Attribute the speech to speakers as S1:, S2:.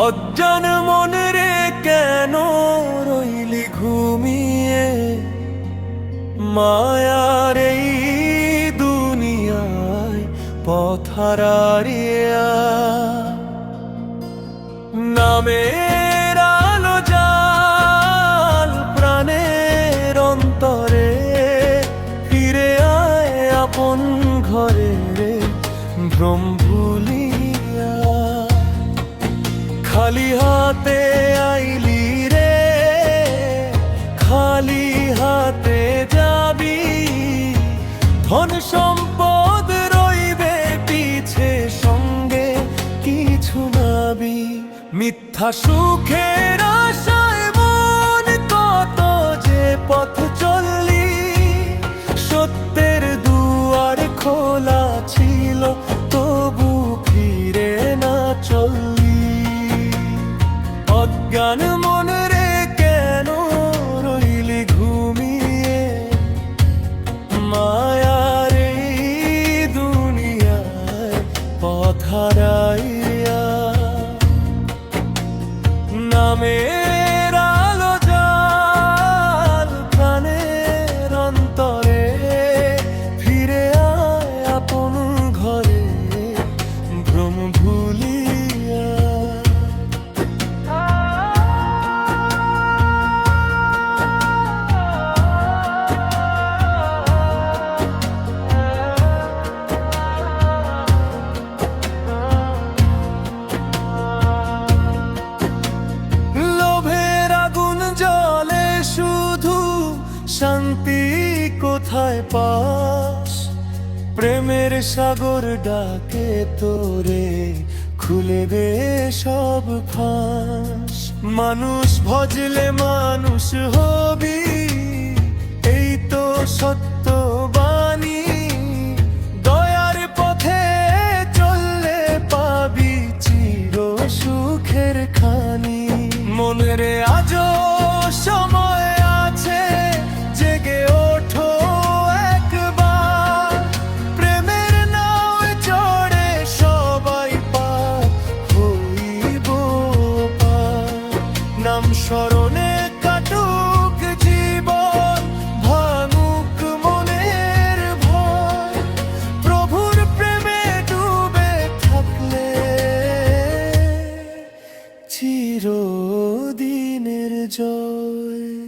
S1: অজ্ঞান মনে রে কেন রইলি ঘুমিয়ে, মায়ার এই দুনিয়ায় পথ হারাইয়া। নামের আলো জাল প্রাণের অন্তরে, ফিরে আয় আপন ঘরে রে ভ্রম ভুলিয়া। খালি হাতে আইলি রে, খালি হাতে যাবি, ধন সম্পদ রইবে পিছে, সঙ্গে কিছু নাবি। মিথ্যা সুখের আশায় মন কত যে পথ চললি, সত্যের দুয়ার খোলা ছিল তবু ফিরে না চললি। অজ্ঞান মনে রে কেন রইলি ঘুমিয়ে, মায়ার এই দুনিয়ায় পথ হারাইয়া। নামের আলো জাল প্রাণের অন্তরে, ফিরে আয় আপন ঘরে ভ্রম ভুলিয়া। শান্তি কোথায় পাস, প্রেমের সাগর ডাকে তোরে, খুলে দে সব ফাঁস। মানুষ ভজলে মানুষ হবি, এই তো সত্য বাণী। দয়ার পথে চললে পাবি চির সুখের খানি। মনে রে আজও সময় আছে, জেগে ওঠো একবার, প্রেমের নাও চড়ে সবাই পার হইব পার। নাম স্মরণে কাটুক জীবন, ভাঙুক মনের ভয়, প্রভুর প্রেমে ডুবে থাকলে চিরদিনের জয়।